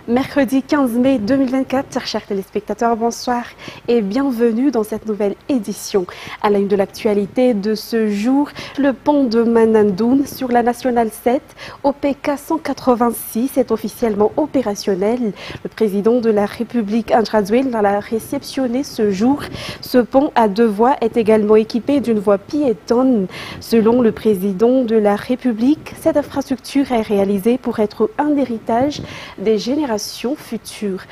Mercredi 15 mai 2024, chers téléspectateurs, bonsoir et bienvenue dans cette nouvelle édition. À la une de l'actualité de ce jour, le pont de Manandoune sur la Nationale 7, OPK 186, est officiellement opérationnel. Le président de la République, André Rajoelina, l'a réceptionné ce jour. Ce pont à deux voies est également équipé d'une voie piétonne. Selon le président de la République, cette infrastructure est réalisée pour être un héritage des générations futures.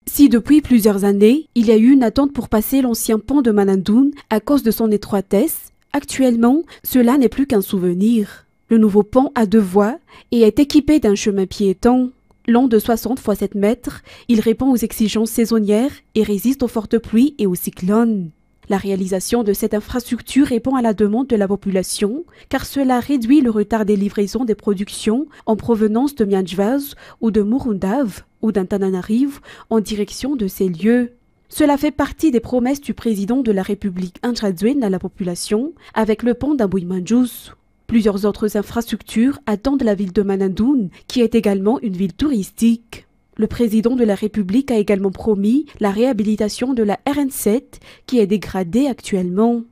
Si depuis plusieurs années, il y a eu une attente pour passer l'ancien pont de Manandoune à cause de son étroitesse, actuellement, cela n'est plus qu'un souvenir. Le nouveau pont a deux voies et est équipé d'un chemin piéton. Long de 60 x 7 mètres, il répond aux exigences saisonnières et résiste aux fortes pluies et aux cyclones. La réalisation de cette infrastructure répond à la demande de la population, car cela réduit le retard des livraisons des productions en provenance de Mianjvaz ou de Morundave ou d'Antananarivo en direction de ces lieux. Cela fait partie des promesses du président de la République André Rajoelina à la population avec le pont d'Amboui-Manjous. Plusieurs autres infrastructures attendent la ville de Manandoune, qui est également une ville touristique. Le président de la République a également promis la réhabilitation de la RN7 qui est dégradée actuellement.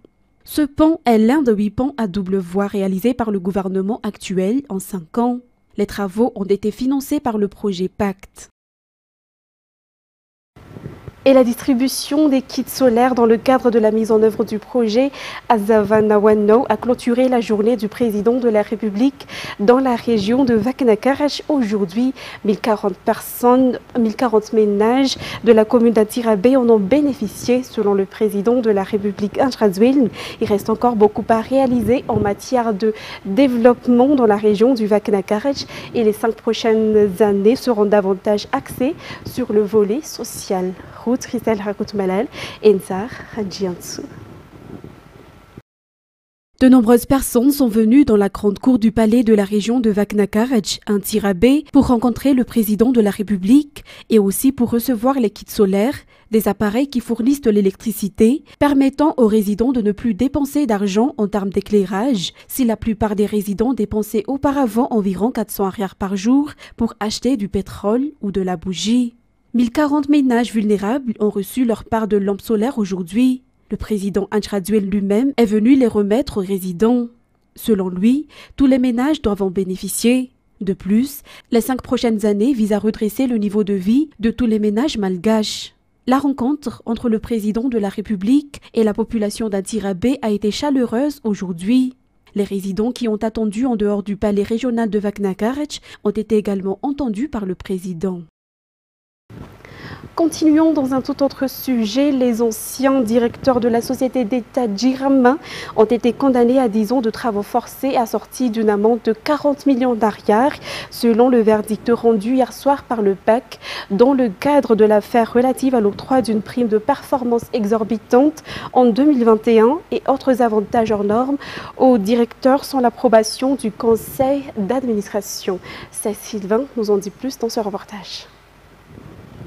Ce pont est l'un de 8 ponts à double voie réalisés par le gouvernement actuel en 5 ans. Les travaux ont été financés par le projet Pacte. Et la distribution des kits solaires dans le cadre de la mise en œuvre du projet Azavanawano a clôturé la journée du président de la République dans la région de Vakna-Karach. Aujourd'hui, 1040 ménages de la commune d'Antirabé en ont bénéficié selon le président de la République André Rajoelina. Il reste encore beaucoup à réaliser en matière de développement dans la région du Vakna-Karach et les 5 prochaines années seront davantage axées sur le volet social. Christelle Rakut-Malal et Nsar Hadjiansou. De nombreuses personnes sont venues dans la grande cour du palais de la région de Vakna-Karach, Antirabé, pour rencontrer le président de la République et aussi pour recevoir les kits solaires, des appareils qui fournissent de l'électricité, permettant aux résidents de ne plus dépenser d'argent en termes d'éclairage, si la plupart des résidents dépensaient auparavant environ 400 arrières par jour pour acheter du pétrole ou de la bougie. 1040 ménages vulnérables ont reçu leur part de lampes solaires aujourd'hui. Le président André Rajoelina lui-même est venu les remettre aux résidents. Selon lui, tous les ménages doivent en bénéficier. De plus, les 5 prochaines années visent à redresser le niveau de vie de tous les ménages malgaches. La rencontre entre le président de la République et la population d'Antirabé a été chaleureuse aujourd'hui. Les résidents qui ont attendu en dehors du palais régional de Vakna-Karach ont été également entendus par le président. Continuons dans un tout autre sujet. Les anciens directeurs de la société d'État Jirama ont été condamnés à 10 ans de travaux forcés assortis d'une amende de 40 millions d'ariars, selon le verdict rendu hier soir par le PAC dans le cadre de l'affaire relative à l'octroi d'une prime de performance exorbitante en 2021 et autres avantages hors normes aux directeurs sans l'approbation du conseil d'administration. C'est Sylvain nous en dit plus dans ce reportage.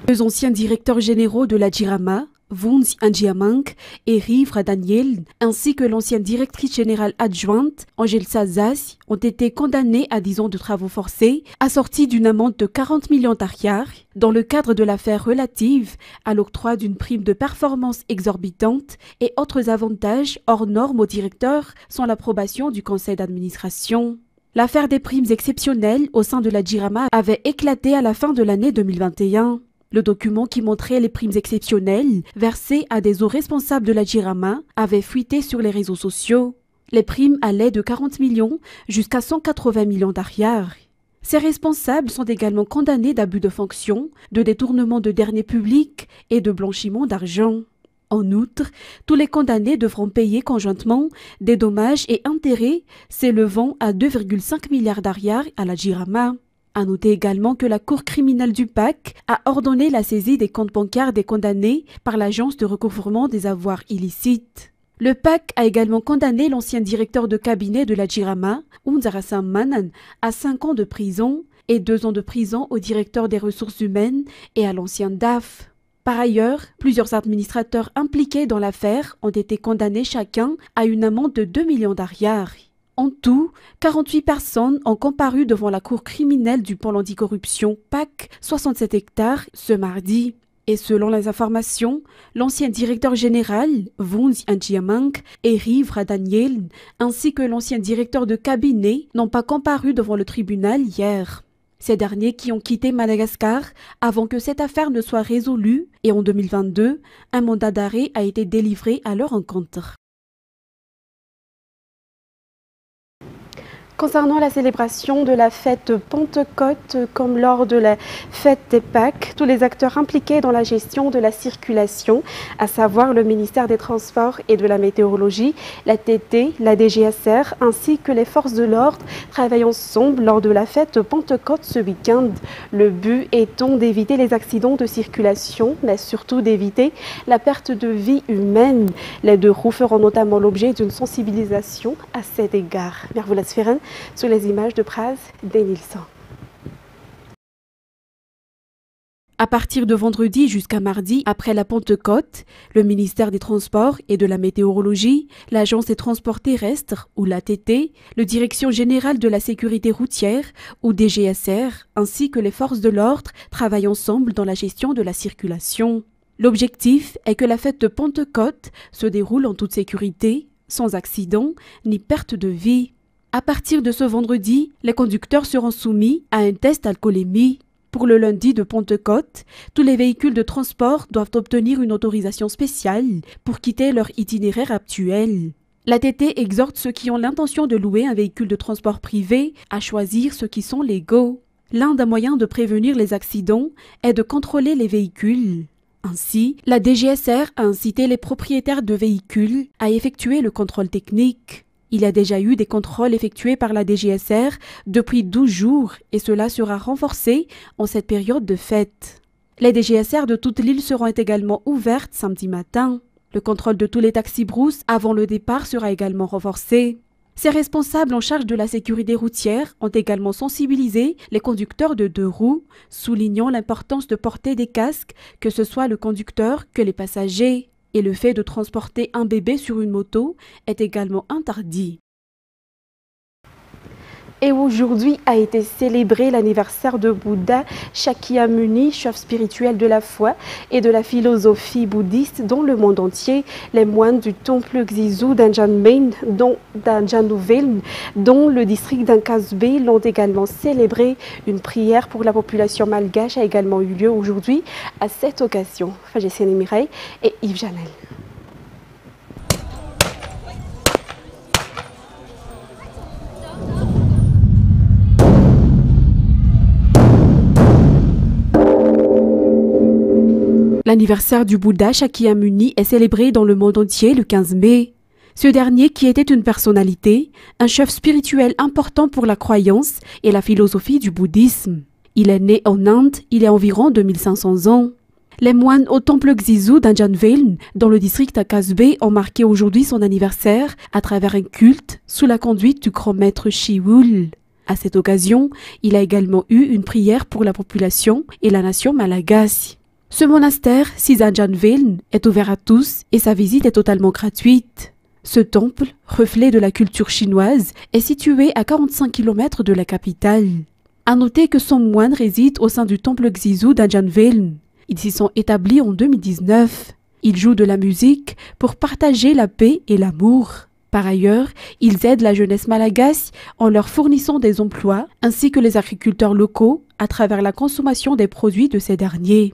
Les anciens directeurs généraux de la Jirama, Vunzi Anjiamank et Rivra Daniel, ainsi que l'ancienne directrice générale adjointe, Angel Sazas, ont été condamnés à 10 ans de travaux forcés, assortis d'une amende de 40 millions d'ariars, dans le cadre de l'affaire relative à l'octroi d'une prime de performance exorbitante et autres avantages hors normes aux directeurs sans l'approbation du conseil d'administration. L'affaire des primes exceptionnelles au sein de la Jirama avait éclaté à la fin de l'année 2021. Le document qui montrait les primes exceptionnelles versées à des hauts responsables de la Jirama avait fuité sur les réseaux sociaux. Les primes allaient de 40 millions jusqu'à 180 millions d'ariars. Ces responsables sont également condamnés d'abus de fonction, de détournement de deniers publics et de blanchiment d'argent. En outre, tous les condamnés devront payer conjointement des dommages et intérêts s'élevant à 2,5 milliards d'ariars à la Jirama. À noter également que la Cour criminelle du PAC a ordonné la saisie des comptes bancaires des condamnés par l'Agence de recouvrement des avoirs illicites. Le PAC a également condamné l'ancien directeur de cabinet de la Jirama, Unzarasam Manan, à 5 ans de prison et 2 ans de prison au directeur des ressources humaines et à l'ancien DAF. Par ailleurs, plusieurs administrateurs impliqués dans l'affaire ont été condamnés chacun à une amende de 2 millions d'ariars. En tout, 48 personnes ont comparu devant la cour criminelle du pôle anticorruption PAC 67 hectares ce mardi. Et selon les informations, l'ancien directeur général, Vunzi Anjiamank, et Rivra Daniel, ainsi que l'ancien directeur de cabinet, n'ont pas comparu devant le tribunal hier. Ces derniers qui ont quitté Madagascar avant que cette affaire ne soit résolue et en 2022, un mandat d'arrêt a été délivré à leur encontre. Concernant la célébration de la fête Pentecôte, comme lors de la fête des Pâques, tous les acteurs impliqués dans la gestion de la circulation, à savoir le ministère des Transports et de la Météorologie, la TT, la DGSR, ainsi que les forces de l'ordre, travaillent ensemble lors de la fête Pentecôte ce week-end. Le but étant d'éviter les accidents de circulation, mais surtout d'éviter la perte de vie humaine. Les deux roues feront notamment l'objet d'une sensibilisation à cet égard. Sur les images de Praz Denilson. À partir de vendredi jusqu'à mardi, après la Pentecôte, le ministère des Transports et de la Météorologie, l'Agence des Transports Terrestres, ou l'ATT, le Direction Générale de la Sécurité Routière, ou DGSR, ainsi que les forces de l'ordre travaillent ensemble dans la gestion de la circulation. L'objectif est que la fête de Pentecôte se déroule en toute sécurité, sans accident ni perte de vie. À partir de ce vendredi, les conducteurs seront soumis à un test alcoolémie. Pour le lundi de Pentecôte, tous les véhicules de transport doivent obtenir une autorisation spéciale pour quitter leur itinéraire actuel. L'ATT exhorte ceux qui ont l'intention de louer un véhicule de transport privé à choisir ceux qui sont légaux. L'un des moyens de prévenir les accidents est de contrôler les véhicules. Ainsi, la DGSR a incité les propriétaires de véhicules à effectuer le contrôle technique. Il y a déjà eu des contrôles effectués par la DGSR depuis 12 jours et cela sera renforcé en cette période de fête. Les DGSR de toute l'île seront également ouvertes samedi matin. Le contrôle de tous les taxis-brousses avant le départ sera également renforcé. Ces responsables en charge de la sécurité routière ont également sensibilisé les conducteurs de deux roues, soulignant l'importance de porter des casques, que ce soit le conducteur que les passagers. Et le fait de transporter un bébé sur une moto est également interdit. Et aujourd'hui a été célébré l'anniversaire de Bouddha Shakyamuni, chef spirituel de la foi et de la philosophie bouddhiste dans le monde entier. Les moines du temple Xizu d'Anjanmain, d'Anjanouville, dont le district d'Ankasbe, l'ont également célébré. Une prière pour la population malgache a également eu lieu aujourd'hui à cette occasion. Fajessiane Mireille et Yves Janel. L'anniversaire du Bouddha Shakyamuni est célébré dans le monde entier le 15 mai. Ce dernier, qui était une personnalité, un chef spirituel important pour la croyance et la philosophie du bouddhisme. Il est né en Inde il y a environ 2500 ans. Les moines au temple Xizu d'Anjanvale, dans le district d'Ankasbe, ont marqué aujourd'hui son anniversaire à travers un culte sous la conduite du grand maître Shiwul. À cette occasion, il a également eu une prière pour la population et la nation malagasy. Ce monastère, Sisanjanvale, est ouvert à tous et sa visite est totalement gratuite. Ce temple, reflet de la culture chinoise, est situé à 45 km de la capitale. À noter que son moine réside au sein du temple Xizu d'Anjanvale. Ils s'y sont établis en 2019. Ils jouent de la musique pour partager la paix et l'amour. Par ailleurs, ils aident la jeunesse malagasy en leur fournissant des emplois ainsi que les agriculteurs locaux à travers la consommation des produits de ces derniers.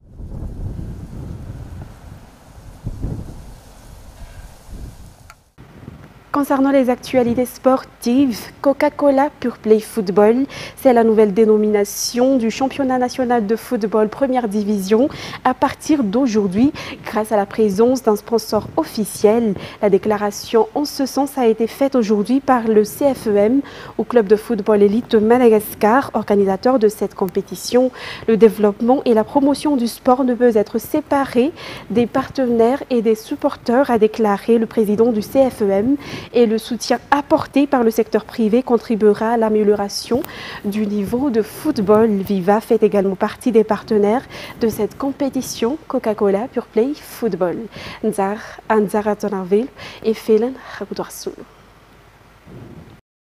Concernant les actualités sportives, Coca-Cola Pure Play Football, c'est la nouvelle dénomination du championnat national de football première division à partir d'aujourd'hui grâce à la présence d'un sponsor officiel. La déclaration en ce sens a été faite aujourd'hui par le CFEM au club de football élite de Madagascar, organisateur de cette compétition. Le développement et la promotion du sport ne peuvent être séparés des partenaires et des supporters, a déclaré le président du CFEM. Et le soutien apporté par le secteur privé contribuera à l'amélioration du niveau de football. Viva fait également partie des partenaires de cette compétition Coca-Cola Pure Play Football. Nzar Anzara Tonarville et Phelan Ragoudouarsou.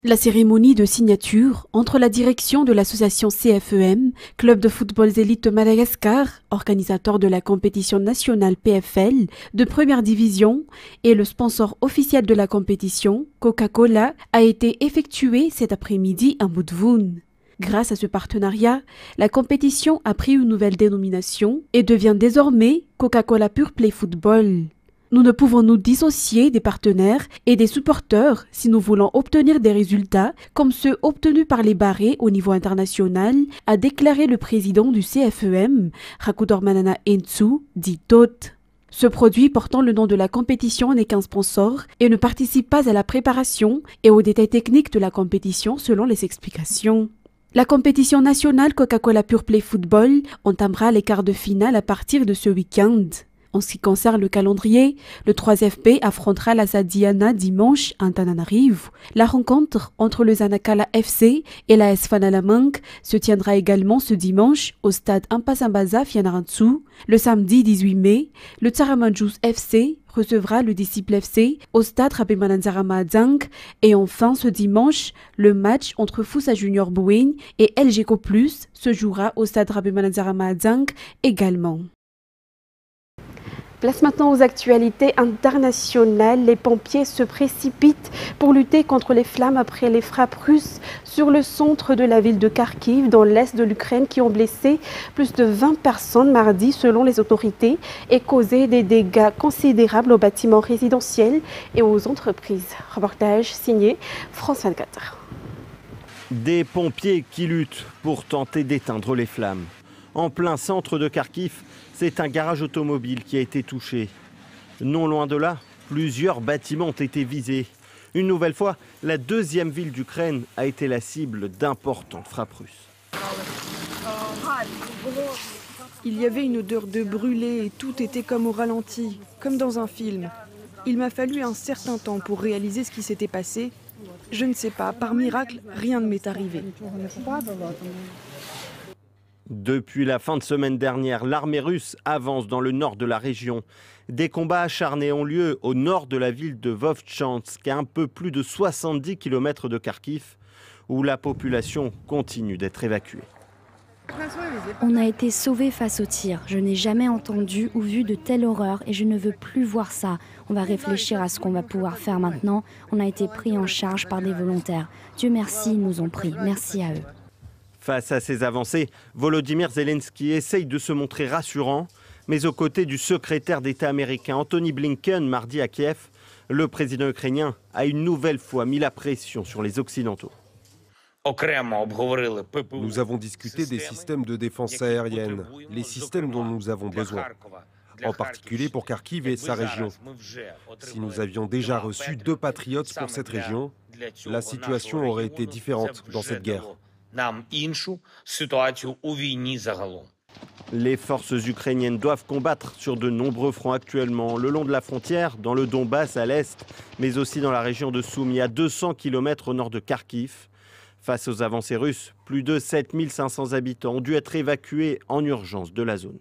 La cérémonie de signature entre la direction de l'association CFEM, Club de football élite de Madagascar, organisateur de la compétition nationale PFL de première division, et le sponsor officiel de la compétition, Coca-Cola, a été effectuée cet après-midi à Moudvoun. Grâce à ce partenariat, la compétition a pris une nouvelle dénomination et devient désormais Coca-Cola Pure Play Football. Nous ne pouvons nous dissocier des partenaires et des supporters si nous voulons obtenir des résultats comme ceux obtenus par les Barrés au niveau international, a déclaré le président du CFEM, Rakudor Manana Entsu, dit Tot. Ce produit portant le nom de la compétition n'est qu'un sponsor et ne participe pas à la préparation et aux détails techniques de la compétition selon les explications. La compétition nationale Coca-Cola Pure Play Football entamera les quarts de finale à partir de ce week-end. En ce qui concerne le calendrier, le 3FP affrontera la Zadiana dimanche à Antananarivo. La rencontre entre le Zanakala FC et la AS Fanalamang se tiendra également ce dimanche au stade Ampasambaza Fianarantsu. Le samedi 18 mai, le Tsaramanjous FC recevra le Disciple FC au stade Rabemananzarama Adzang. Et enfin, ce dimanche, le match entre Foussa Junior Bouin et LGco Plus se jouera au stade Rabemananzarama Adzang également. Place maintenant aux actualités internationales. Les pompiers se précipitent pour lutter contre les flammes après les frappes russes sur le centre de la ville de Kharkiv, dans l'est de l'Ukraine, qui ont blessé plus de 20 personnes mardi selon les autorités et causé des dégâts considérables aux bâtiments résidentiels et aux entreprises. Reportage signé France 24. Des pompiers qui luttent pour tenter d'éteindre les flammes. En plein centre de Kharkiv, c'est un garage automobile qui a été touché. Non loin de là, plusieurs bâtiments ont été visés. Une nouvelle fois, la deuxième ville d'Ukraine a été la cible d'importantes frappes russes. Il y avait une odeur de brûlé et tout était comme au ralenti, comme dans un film. Il m'a fallu un certain temps pour réaliser ce qui s'était passé. Je ne sais pas, par miracle, rien ne m'est arrivé. Depuis la fin de semaine dernière, l'armée russe avance dans le nord de la région. Des combats acharnés ont lieu au nord de la ville de Vovchansk, à un peu plus de 70 km de Kharkiv, où la population continue d'être évacuée. On a été sauvés face aux tirs. Je n'ai jamais entendu ou vu de telle horreur et je ne veux plus voir ça. On va réfléchir à ce qu'on va pouvoir faire maintenant. On a été pris en charge par des volontaires. Dieu merci, ils nous ont pris. Merci à eux. Face à ces avancées, Volodymyr Zelensky essaye de se montrer rassurant, mais aux côtés du secrétaire d'État américain Antony Blinken mardi à Kiev, le président ukrainien a une nouvelle fois mis la pression sur les Occidentaux. Nous avons discuté des systèmes de défense aérienne, les systèmes dont nous avons besoin, en particulier pour Kharkiv et sa région. Si nous avions déjà reçu 2 Patriots pour cette région, la situation aurait été différente dans cette guerre. Les forces ukrainiennes doivent combattre sur de nombreux fronts actuellement, le long de la frontière, dans le Donbass à l'est, mais aussi dans la région de Soumy, à 200 km au nord de Kharkiv. Face aux avancées russes, plus de 7500 habitants ont dû être évacués en urgence de la zone.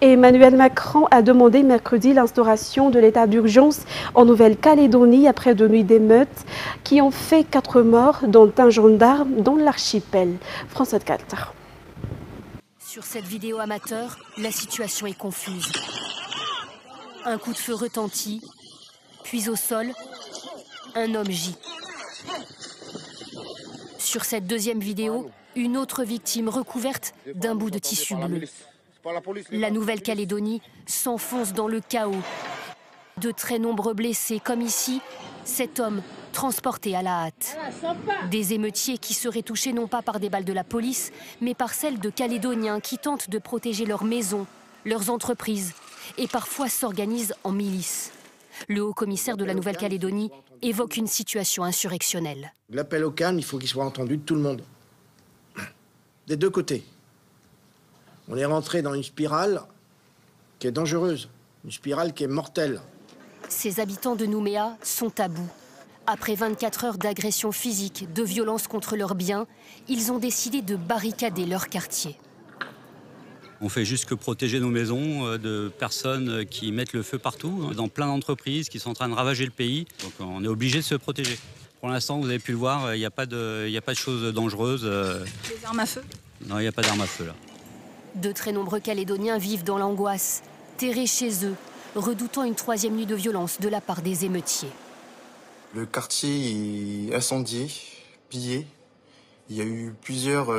Emmanuel Macron a demandé mercredi l'instauration de l'état d'urgence en Nouvelle-Calédonie après 2 nuits d'émeutes qui ont fait 4 morts, dont un gendarme dans l'archipel. France 24. Sur cette vidéo amateur, la situation est confuse. Un coup de feu retentit, puis au sol, un homme gît. Sur cette deuxième vidéo, une autre victime recouverte d'un bout de tissu bleu. La Nouvelle-Calédonie s'enfonce dans le chaos. De très nombreux blessés, comme ici, cet homme transporté à la hâte. Des émeutiers qui seraient touchés non pas par des balles de la police, mais par celles de Calédoniens qui tentent de protéger leurs maisons, leurs entreprises, et parfois s'organisent en milices. Le haut-commissaire de la Nouvelle-Calédonie évoque une situation insurrectionnelle. L'appel au calme, il faut qu'il soit entendu de tout le monde. Des deux côtés. On est rentré dans une spirale qui est dangereuse, une spirale qui est mortelle. Ces habitants de Nouméa sont à bout. Après 24 heures d'agression physique, de violence contre leurs biens, ils ont décidé de barricader leur quartier. On fait juste que protéger nos maisons de personnes qui mettent le feu partout, dans plein d'entreprises qui sont en train de ravager le pays. Donc on est obligé de se protéger. Pour l'instant, vous avez pu le voir, il n'y a pas de choses dangereuses. Des armes à feu? Non, il n'y a pas d'armes à feu là. De très nombreux Calédoniens vivent dans l'angoisse, terrés chez eux, redoutant une 3e nuit de violence de la part des émeutiers. Le quartier est incendié, pillé. Il y a eu plusieurs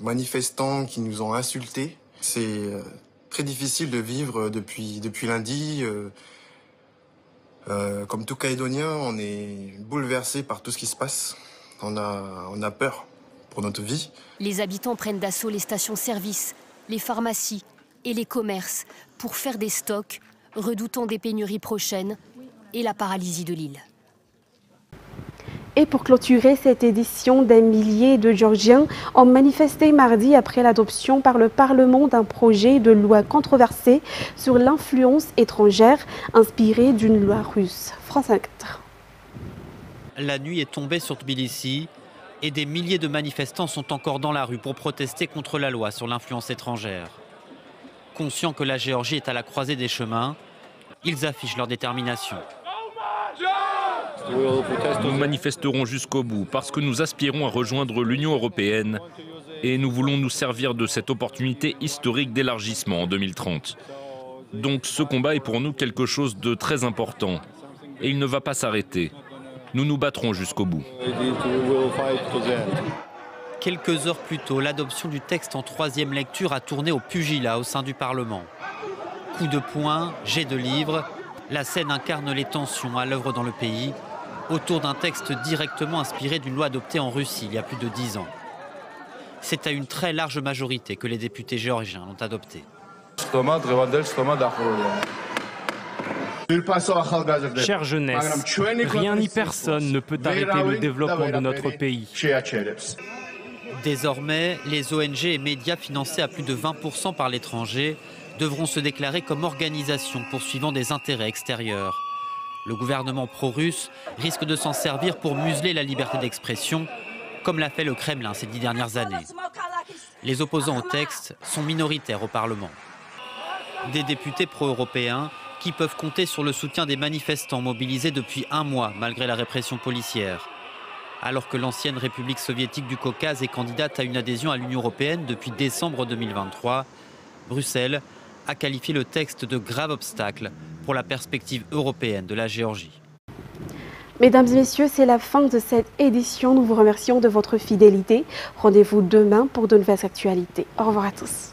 manifestants qui nous ont insultés. C'est très difficile de vivre depuis lundi. Comme tout Calédonien, on est bouleversé par tout ce qui se passe. On a peur pour notre vie. Les habitants prennent d'assaut les stations-service, les pharmacies et les commerces pour faire des stocks, redoutant des pénuries prochaines et la paralysie de l'île. Et pour clôturer cette édition, des milliers de Géorgiens ont manifesté mardi après l'adoption par le Parlement d'un projet de loi controversé sur l'influence étrangère inspiré d'une loi russe. France 24. La nuit est tombée sur Tbilissi et des milliers de manifestants sont encore dans la rue pour protester contre la loi sur l'influence étrangère. Conscients que la Géorgie est à la croisée des chemins, ils affichent leur détermination. Nous manifesterons jusqu'au bout parce que nous aspirons à rejoindre l'Union européenne et nous voulons nous servir de cette opportunité historique d'élargissement en 2030. Donc ce combat est pour nous quelque chose de très important et il ne va pas s'arrêter. Nous nous battrons jusqu'au bout. Quelques heures plus tôt, l'adoption du texte en 3e lecture a tourné au pugilat au sein du Parlement. Coups de poing, jets de livres, la scène incarne les tensions à l'œuvre dans le pays autour d'un texte directement inspiré d'une loi adoptée en Russie il y a plus de 10 ans. C'est à une très large majorité que les députés géorgiens l'ont adopté. Chère jeunesse, rien ni personne ne peut arrêter le développement de notre pays. Désormais, les ONG et médias financés à plus de 20% par l'étranger devront se déclarer comme organisation poursuivant des intérêts extérieurs. Le gouvernement pro-russe risque de s'en servir pour museler la liberté d'expression, comme l'a fait le Kremlin ces 10 dernières années. Les opposants au texte sont minoritaires au Parlement. Des députés pro-européens qui peuvent compter sur le soutien des manifestants mobilisés depuis 1 mois malgré la répression policière. Alors que l'ancienne République soviétique du Caucase est candidate à une adhésion à l'Union européenne depuis décembre 2023, Bruxelles a qualifié le texte de grave obstacle pour la perspective européenne de la Géorgie. Mesdames et messieurs, c'est la fin de cette édition. Nous vous remercions de votre fidélité. Rendez-vous demain pour de nouvelles actualités. Au revoir à tous.